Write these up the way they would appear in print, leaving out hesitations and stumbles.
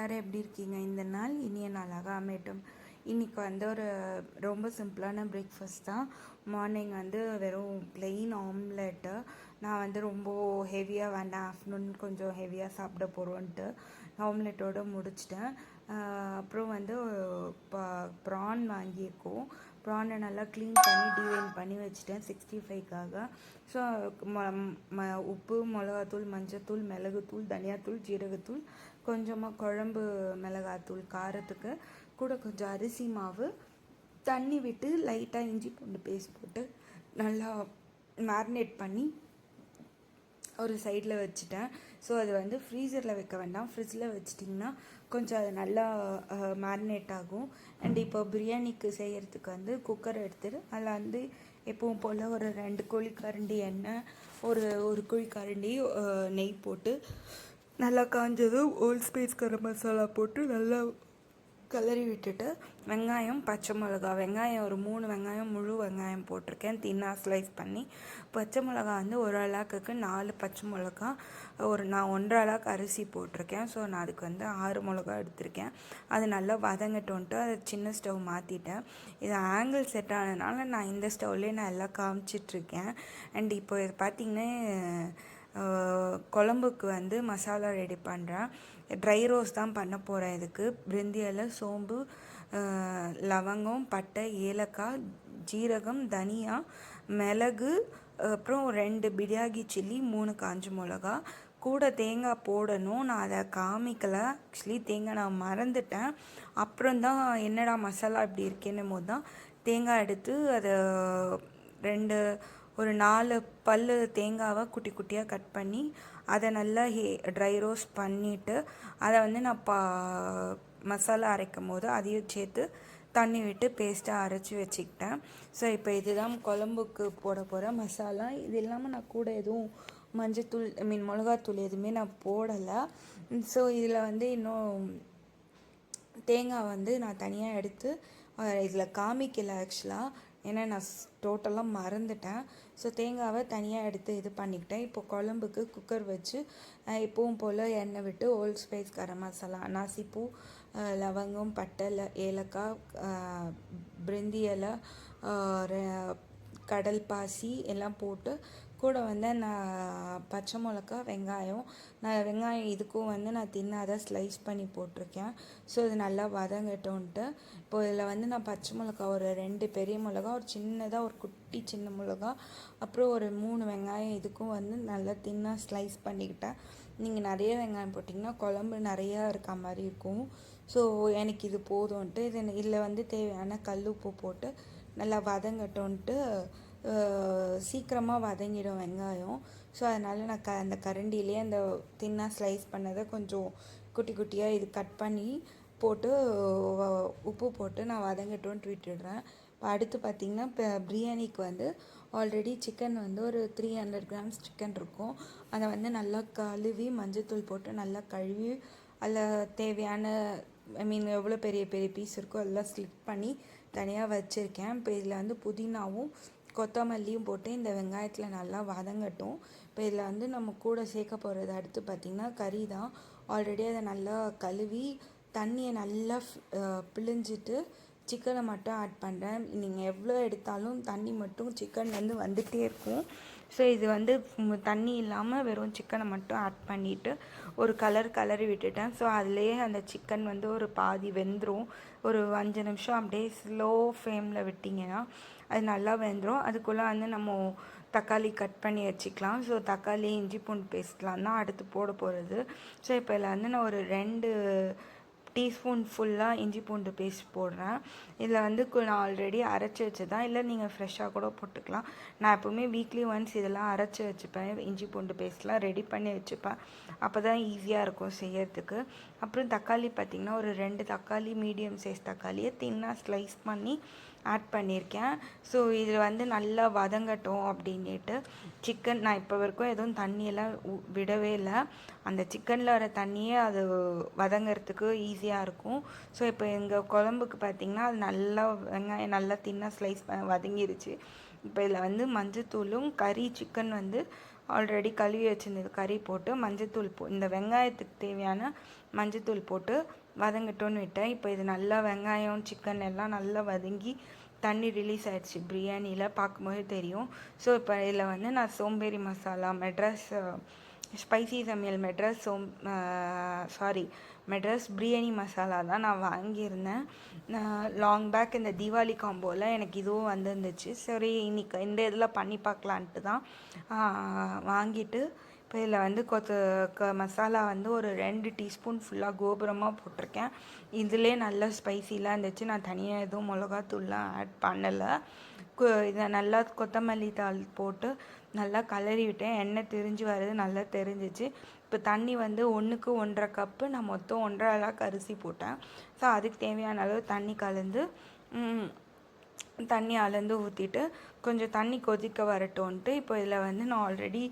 எல்லோரும் எப்படி இருக்கீங்க? இந்த நாள் இனிய நாளாக அமையட்டும். இன்றைக்கி வந்து ஒரு ரொம்ப சிம்பிளான பிரேக்ஃபாஸ்ட் தான். மார்னிங் வந்து வெறும் ப்ளெயின் ஆம்லெட்டு. நான் வந்து ரொம்ப ஹெவியாக வேண்டாம், ஆஃப்டர்நூன் கொஞ்சம் ஹெவியாக சாப்பிட போகிறோன்ட்டு ஆம்லெட்டோடு முடிச்சிட்டேன். அப்புறம் வந்து ப்ரான் வாங்கியிருக்கோம். ப்ரானை நல்லா க்ளீன் பண்ணி டீவைன் பண்ணி வச்சுட்டேன் 65க்காக. ஸோ உப்பு, மிளகாத்தூள், மஞ்சத்தூள், மிளகுத்தூள், தனியாத்தூள், ஜீரகத்தூள், கொஞ்சமாக குழம்பு மிளகாத்தூள் காரத்துக்கு, கூட கொஞ்சம் அரிசி மாவு, தண்ணி விட்டு லைட்டாக இஞ்சி பூண்டு பேஸ்ட் போட்டு நல்லா மேரினேட் பண்ணி ஒரு சைடில் வச்சுட்டேன். ஸோ அது வந்து ஃப்ரீசரில் வைக்க வேண்டாம், ஃப்ரிட்ஜில் வச்சிட்டிங்கன்னா கொஞ்சம் அது நல்லா மேரினேட் ஆகும். அண்ட் இப்போ பிரியாணிக்கு செய்கிறதுக்கு வந்து குக்கர் எடுத்துட்டு அதில் வந்து எப்பவும் போல் ஒரு 2 குழிக்கரண்டி எண்ணெய், ஒரு குழிக்கரண்டி நெய் போட்டு நல்லா காஞ்சதும் ஹோல் ஸ்பைஸ் கரம் மசாலா போட்டு நல்லா கிளறி விட்டுட்டு வெங்காயம், பச்சை மிளகா, வெங்காயம் ஒரு 3 வெங்காயம், முழு வெங்காயம் போட்டிருக்கேன் தின்னாக ஸ்லைஸ் பண்ணி. பச்சை மிளகா வந்து ஒரு அலாக்குக்கு 4 பச்சை மிளகா, நான் 1.5 அலாக்கு அரிசி போட்டிருக்கேன். ஸோ நான் அதுக்கு வந்து 6 மிளகா எடுத்திருக்கேன். அது நல்லா வதங்கட்டோன்ட்டு அதை சின்ன ஸ்டவ் மாற்றிட்டேன். இது ஆங்கிள் செட் ஆனதுனால நான் இந்த ஸ்டவ்லேயே நான் எல்லாம் காமிச்சிட்ருக்கேன். அண்ட் இப்போ இது பார்த்திங்கன்னா குழம்புக்கு வந்து மசாலா ரெடி பண்ணுறேன். ட்ரை ரோஸ்ட் தான் பண்ண போகிறேன். இதுக்கு பிரிந்தி இலை, சோம்பு, லவங்கம், பட்டை, ஏலக்காய், ஜீரகம், தனியா, மிளகு, அப்புறம் 2 பிரியாணி சில்லி, 3 காஞ்ச மிளகா, கூட தேங்காய் போடணும். நான் அதை காமிக்கலை, ஆக்சுவலி தேங்காய் நான் மறந்துட்டேன். அப்புறம்தான் என்னடா மசாலா இப்படி இருக்கேன்னும் போது தான் தேங்காய் எடுத்து அதை ஒரு 4 பல் தேங்காவை குட்டி குட்டியாக கட் பண்ணி அதை நல்லா ட்ரை ரோஸ்ட் பண்ணிவிட்டு அதை வந்து நான் மசாலா அரைக்கும் போது அதையும் சேர்த்து தண்ணி விட்டு பேஸ்ட்டாக அரைச்சி வச்சுக்கிட்டேன். ஸோ இப்போ இதுதான் குழம்புக்கு போட போகிற மசாலா. இது இல்லாமல் நான் கூட எதுவும் மஞ்சத்தூள் மிளகாத்தூள் எதுவுமே நான் போடலை. ஸோ இதில் வந்து இன்னும் தேங்காய் வந்து நான் தனியாக எடுத்து இதில் காமிக்கலை ஆக்சுவலாக, ஏன்னா நான் டோட்டலாக மறந்துட்டேன். ஸோ தேங்காவை தனியாக எடுத்து இது பண்ணிக்கிட்டேன். இப்போ குழம்புக்கு குக்கர் வச்சு எப்பவும் போல் எண்ணெய் விட்டு ஹோல் ஸ்பைஸ் கரம் மசாலா, அனாசிப்பூ, லவங்கம், பட்டை, ஏலக்காய், பிரிந்தி இலை, கடல் பாசி எல்லாம் போட்டு கூட வந்து நான் பச்சை மிளகா, வெங்காயம், வெங்காயம் இதுக்கும் வந்து நான் தின்னாக ஸ்லைஸ் பண்ணி போட்டிருக்கேன். ஸோ இது நல்லா வதங்கட்டோன்ட்டு இப்போ இதில் வந்து நான் பச்சை மிளகா ஒரு 2 பெரிய மிளகா, ஒரு சின்னதாக ஒரு குட்டி சின்ன மிளகா, அப்புறம் ஒரு 3 வெங்காயம் இதுக்கும் வந்து நல்லா தின்னாக ஸ்லைஸ் பண்ணிக்கிட்டேன். நீங்கள் நிறைய வெங்காயம் போட்டிங்கன்னா குழம்பு நிறையா இருக்க மாதிரி இருக்கும். ஸோ எனக்கு இது போதும்ன்ட்டு இதில் வந்து தேவையான கல் உப்பு போட்டு நல்லா வதங்கட்டோன்ட்டு சீக்கிரமாக வதங்கிடும் வெங்காயம். ஸோ அதனால் நான் அந்த கரண்டிலே அந்த தின்னாக ஸ்லைஸ் பண்ணதை கொஞ்சம் குட்டி குட்டியாக இது கட் பண்ணி போட்டு உப்பு போட்டு நான் வதங்கட்டோன்ட்டு விட்டுடுறேன். இப்போ அடுத்து பார்த்திங்கன்னா இப்போ பிரியாணிக்கு வந்து ஆல்ரெடி சிக்கன் வந்து ஒரு 300 கிராம்ஸ் சிக்கன் இருக்கும். அதை வந்து நல்லா கழுவி மஞ்சத்தூள் போட்டு நல்லா கழுவி அதில் தேவையான எவ்வளோ பெரிய பெரிய பீஸ் இருக்கோ அதெல்லாம் ஸ்லிப் பண்ணி தனியாக வச்சுருக்கேன். இப்போ இதில் வந்து புதினாவும் கொத்தமல்லியும் போட்டு இந்த வெங்காயத்தில் நல்லா வதங்கட்டும். இப்போ இதில் வந்து நம்ம கூட சேர்க்க போகிறது அடுத்து பார்த்திங்கன்னா கறி தான். ஆல்ரெடி அதை நல்லா கழுவி தண்ணியை நல்லா பிழிஞ்சிட்டு சிக்கனை மட்டும் ஆட் பண்ணுறேன். நீங்கள் எவ்வளோ எடுத்தாலும் தண்ணி மட்டும் சிக்கன் வந்து வந்துகிட்டே இருக்கும். ஸோ இது வந்து தண்ணி இல்லாமல் வெறும் சிக்கனை மட்டும் ஆட் பண்ணிவிட்டு ஒரு கலரி விட்டுட்டேன். ஸோ அதுலேயே அந்த சிக்கன் வந்து ஒரு பாதி வெந்துடும். ஒரு 5 நிமிஷம் அப்படியே ஸ்லோ ஃப்ளேமில் விட்டிங்கன்னா அது நல்லா வெந்துடும். அதுக்குள்ளே வந்து நம்ம தக்காளி கட் பண்ணி வச்சுக்கலாம். ஸோ தக்காளி, இஞ்சி பூண்டு பேஸ்ட்லாம் தான் அடுத்து போட போகிறது. ஸோ இப்போ இதில் வந்து நான் ஒரு 2 டீஸ்பூன் ஃபுல்லாக இஞ்சி பூண்டு பேஸ்ட் போடுறேன். இதில் வந்து நான் ஆல்ரெடி அரைச்சி வச்சுதான், இல்லை நீங்கள் ஃப்ரெஷ்ஷாக கூட போட்டுக்கலாம். நான் எப்போவுமே வீக்லி ஒன்ஸ் இதெல்லாம் அரைச்சி வச்சுப்பேன். இஞ்சி பூண்டு பேஸ்ட்லாம் ரெடி பண்ணி வச்சுப்பேன். அப்போ தான் ஈஸியாக இருக்கும் செய்யறதுக்கு. அப்புறம் தக்காளி பார்த்திங்கன்னா ஒரு 2 தக்காளி, மீடியம் சைஸ் தக்காளியை தின்னாக ஸ்லைஸ் பண்ணி ஆட் பண்ணியிருக்கேன். ஸோ இதில் வந்து நல்லா வதங்கட்டும் அப்படின்ட்டு சிக்கன் நான் இப்போ வரைக்கும் எதுவும் தண்ணியெல்லாம் விடவே இல்லை. அந்த சிக்கனில் வர தண்ணியே அது வதங்கிறதுக்கு ஈஸியாக இருக்கும். ஸோ இப்போ எங்கள் குழம்புக்கு பார்த்திங்கன்னா அது நல்லா வெங்காயம் நல்லா தின்னாக ஸ்லைஸ் வதங்கிருச்சு. இப்போ இதில் வந்து மஞ்சத்தூளும் சிக்கன் வந்து ஆல்ரெடி கழுவி வச்சுருந்தது கறி போட்டு மஞ்சத்தூள் இந்த வெங்காயத்துக்கு தேவையான மஞ்சத்தூள் போட்டு வதங்கட்டோன்னு விட்டேன். இப்போ இது நல்லா வெங்காயம் சிக்கன் எல்லாம் நல்லா வதங்கி தண்ணி ரிலீஸ் ஆகிடுச்சு பிரியாணியில் பார்க்கும்போது தெரியும். ஸோ இப்போ இதில் வந்து நான் சோம்பேறி மசாலா மெட்ராஸ் ஸ்பைசி சமையல் மெட்ராஸ் பிரியாணி மசாலா தான் நான் வாங்கியிருந்தேன். லாங் பேக் இந்த தீபாவளி காம்போவில் எனக்கு இதுவும் வந்துருந்துச்சு. சரி இன்னைக்கு இந்த இதில் பண்ணி பார்க்கலான்ட்டு தான் வாங்கிட்டு இப்போ இதில் வந்து மசாலா வந்து ஒரு 2 டீஸ்பூன் ஃபுல்லாக கோபுரமாக போட்டிருக்கேன். இதிலே நல்ல ஸ்பைசிலாம் இருந்துச்சு. நான் தனியாக எதுவும் மிளகாத்தூள்லாம் ஆட் பண்ணலை. இதை நல்லா கொத்தமல்லி தாள் போட்டு நல்லா கலரி விட்டேன். எண்ணெய் திரிஞ்சு வர்றது நல்லா தெரிஞ்சிச்சு. இப்போ தண்ணி வந்து 1க்கு 1.5 கப்பு, நான் மொத்தம் 1.5 அளவுக்கு அரிசி போட்டேன். ஸோ அதுக்கு தேவையான அளவு தண்ணி அளந்து ஊற்றிட்டு கொஞ்சம் தண்ணி கொதிக்க வரட்டோன்ட்டு இப்போ இதில் வந்து நான் ஆல்ரெடி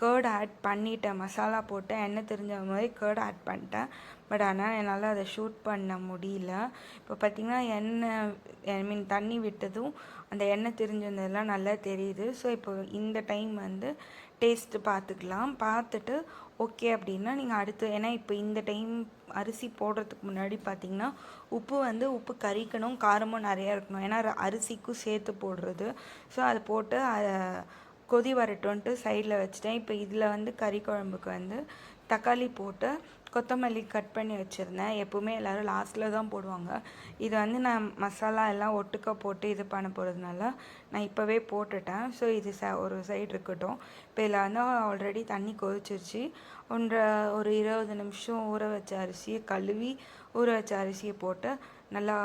கேர்ட் ஆட் பண்ணிட்டேன். மசாலா போட்டு எண்ணெய் தெரிஞ்ச மாதிரி கேர்ட் ஆட் பண்ணிட்டேன். பட் ஆனால் என்னால் அதை ஷூட் பண்ண முடியல. இப்போ பார்த்திங்கன்னா தண்ணி விட்டதும் அந்த எண்ணெய் தெரிஞ்சிருந்ததெல்லாம் நல்லா தெரியுது. ஸோ இப்போ இந்த டைம் வந்து டேஸ்ட்டு பார்த்துக்கலாம். பார்த்துட்டு ஓகே அப்படின்னா நீங்கள் அடுத்து, ஏன்னா இப்போ இந்த டைம் அரிசி போடுறதுக்கு முன்னாடி பார்த்திங்கன்னா உப்பு கறிக்கணும், காரமும் நிறையா இருக்கணும். ஏன்னா அரிசிக்கும் சேர்த்து போடுறது. ஸோ அதை போட்டு கொதி வரட்டும்ன்ட்டு சைடில் வச்சுட்டேன். இப்போ இதில் வந்து கறி குழம்புக்கு வந்து தக்காளி போட்டு கொத்தமல்லி கட் பண்ணி வச்சுருந்தேன். எப்போவுமே எல்லோரும் லாஸ்ட்டில் தான் போடுவாங்க. இது வந்து நான் மசாலா எல்லாம் ஒட்டுக்க போட்டு இது பண்ண போகிறதுனால நான் இப்போவே போட்டுட்டேன். ஸோ இது ஒரு சைடு இருக்கட்டும். இப்போ இதில் வந்து ஆல்ரெடி தண்ணி கொதிச்சிருச்சு. ஒரு 20 நிமிஷம் ஊற வச்ச அரிசியை கழுவி ஊற வச்ச அரிசியை போட்டு நல்லா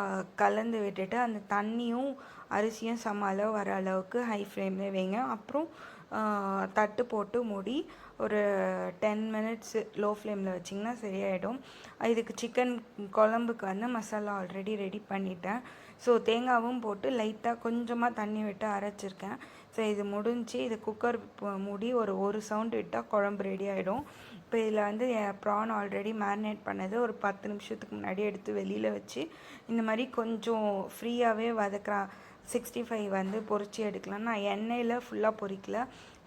கலந்து விட்டுட்டு அந்த தண்ணியும் அரிசியும் சம அளவு வர அளவுக்கு ஹை ஃப்ளேமில் வைங்க. அப்புறம் தட்டு போட்டு மூடி ஒரு 10 மினிட்ஸ் லோ ஃப்ளேமில் வச்சிங்கன்னா சரியாயிடும். இதுக்கு சிக்கன் குழம்புக்கு வந்து மசாலா ஆல்ரெடி ரெடி பண்ணிட்டேன். ஸோ தேங்காவும் போட்டு லைட்டாக கொஞ்சமாக தண்ணி விட்டு அரைச்சிருக்கேன். ஸோ இது முடிஞ்சு இது குக்கர் மூடி ஒரு சவுண்ட் விட்டால் குழம்பு ரெடி ஆகிடும். இப்போ இதில் வந்து ப்ரான் ஆல்ரெடி மேரினேட் பண்ணது ஒரு 10 நிமிஷத்துக்கு முன்னாடி எடுத்து வெளியில் வச்சு இந்த மாதிரி கொஞ்சம் ஃப்ரீயாகவே 65 வந்து பொரிச்சு எடுக்கலாம். நான் எண்ணெயில் ஃபுல்லாக பொரிக்கல,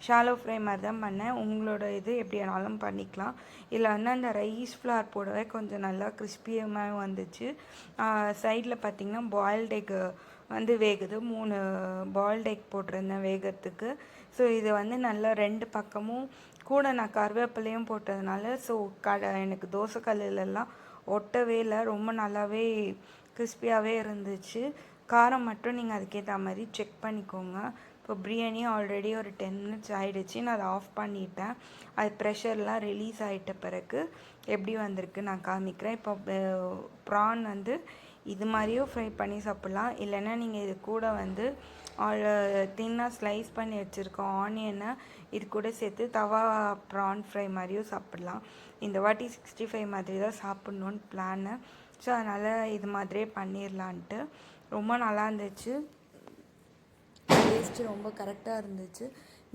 ஷாலோ ஃப்ரை மாதிரி தான் பண்ணேன். உங்களோட இது எப்படி வேணாலும் பண்ணிக்கலாம். இதில் வந்து அந்த ரைஸ் ஃப்ளார் போடவே கொஞ்சம் நல்லா கிறிஸ்பியாக வந்துச்சு. சைடில் பார்த்திங்கன்னா பாயில்ட் எக் வந்து வேகுது. 3 பாயில்ட் எக் போட்டிருந்தேன் வேகிறதுக்கு. ஸோ இது வந்து நல்லா 2 பக்கமும் கூட நான் கருவேப்பிலையும் போட்டதுனால ஸோ எனக்கு தோசைக்கல்லுலலாம் ஒட்டவே இல்லை, ரொம்ப நல்லாவே கிறிஸ்பியாகவே இருந்துச்சு. காரம் மட்டும் நீங்கள் அதுக்கேற்ற மாதிரி செக் பண்ணிக்கோங்க. இப்போ பிரியாணி ஆல்ரெடி ஒரு 10 மினிட்ஸ் ஆகிடுச்சு. நான் அதை ஆஃப் பண்ணிட்டேன். அது ப்ரெஷர்லாம் ரிலீஸ் ஆகிட்ட பிறகு எப்படி வந்திருக்கு நான் காமிக்கிறேன். இப்போ ப்ரான் வந்து இது மாதிரியும் ஃப்ரை பண்ணி சாப்பிட்லாம். இல்லைன்னா நீங்கள் இது கூட வந்து தின்னாக ஸ்லைஸ் பண்ணி வச்சுருக்கோம் ஆனியனை இது கூட சேர்த்து தவா ப்ரான் ஃப்ரை மாதிரியும் சாப்பிட்லாம். இந்த வாட்டி 65 மாதிரி தான் சாப்பிட்ணுன்னு பிளானு. ஸோ அதனால் இது மாதிரியே பண்ணிடலான்ட்டு. ரொம்ப நல்லா இருந்துச்சு, டேஸ்ட்டு ரொம்ப கரெக்டாக இருந்துச்சு.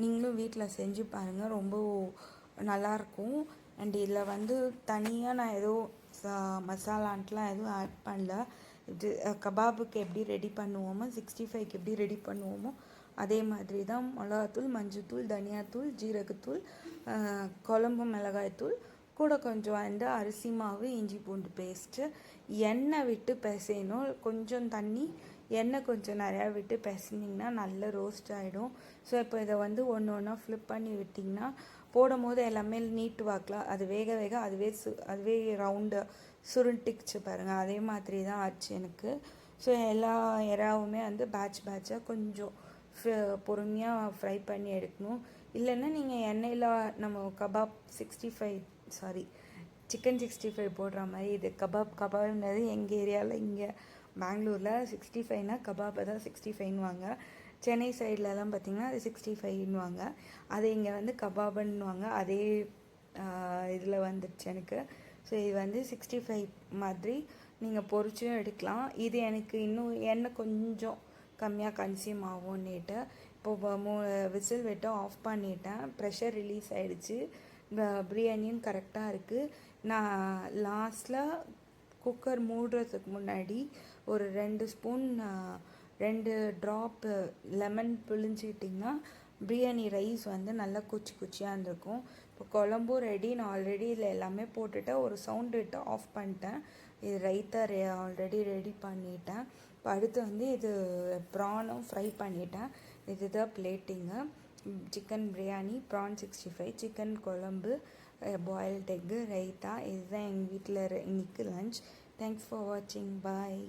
நீங்களும் வீட்டில் செஞ்சு பாருங்கள், ரொம்ப நல்லாயிருக்கும். அண்ட் இதில் வந்து தனியாக நான் எதுவும் மசாலான்ட்டுலாம் எதுவும் ஆட் பண்ணல. இது கபாபுக்கு எப்படி ரெடி பண்ணுவோமோ 65க்கு எப்படி ரெடி பண்ணுவோமோ அதே மாதிரி தான் மிளகாத்தூள், மஞ்சத்தூள், தனியாத்தூள், ஜீரகத்தூள், குழம்பு மிளகாய்த்தூள், கூட கொஞ்சம் வந்து அரிசி மாவு, இஞ்சி பூண்டு பேஸ்ட்டு, எண்ணெய் விட்டு பிசையணும். கொஞ்சம் தண்ணி, எண்ணெய் கொஞ்சம் நிறையா விட்டு பிசைஞ்சிங்கன்னா நல்ல ரோஸ்ட் ஆகிடும். ஸோ இப்போ இதை வந்து ஒன்றா ஃப்ளிப் பண்ணி விட்டிங்கன்னா போடும் போது எல்லாமே நீட்டு வாக்கலாம். அது வேக வேக அதுவே ரவுண்டு சுருண்டிச்சு பாருங்கள். அதே மாதிரி தான் ஆச்சு எனக்கு. ஸோ எல்லா இறாவுமே வந்து பேட்சாக கொஞ்சம் பொறுமையாக ஃப்ரை பண்ணி எடுக்கணும். இல்லைன்னா நீங்கள் எண்ணெயில் நம்ம கபாப் சிக்கன் 65 போடுற மாதிரி இது கபாப்ன்றது எங்கள் ஏரியாவில் இங்கே பெங்களூரில் 65னா கபாப்பை தான் 65ன்னுவாங்க. சென்னை சைட்லலாம் பார்த்திங்கன்னா அது 65ன்னுவாங்க. அது இங்கே வந்து கபாபுன்னுவாங்க. அதே இதில் வந்துடுச்சு எனக்கு. ஸோ இது வந்து 65 மாதிரி நீங்கள் பொரிச்சும் எடுக்கலாம். இது எனக்கு இன்னும் எண்ணெய் கொஞ்சம் கம்மியாக கன்சியூம் ஆகும்னுட்டு இப்போ 3 விசில் விட்டு ஆஃப் பண்ணிட்டேன். ப்ரெஷர் ரிலீஸ் ஆகிடுச்சு. பிரியாணியும் கரெக்டாக இருக்குது. நான் லாஸ்ட்டில் குக்கர் மூடுறதுக்கு முன்னாடி ஒரு 2 ட்ராப் லெமன் பிழிஞ்சிக்கிட்டிங்கன்னா பிரியாணி ரைஸ் வந்து நல்லா குச்சி குச்சியாக இருந்திருக்கும். இப்போ குழம்பும் ரெடி. நான் ஆல்ரெடி இதில் எல்லாமே போட்டுட்டு ஒரு சவுண்டு விட்டு ஆஃப் பண்ணிட்டேன். இது ரைத்தா ஆல்ரெடி ரெடி பண்ணிட்டேன். இப்போ அடுத்து வந்து இது ப்ரானும் ஃப்ரை பண்ணிட்டேன். இதுதான் பிளேட்டிங்கு. சிக்கன் பிரியாணி, ப்ரான் 65, சிக்கன் குழம்பு, பாயில்ட் எக்கு, ரைத்தா. இதுதான் எங்கள் வீட்டில் இன்னைக்கு லன்ச். தேங்க்ஸ் ஃபார் வாட்சிங். பாய்.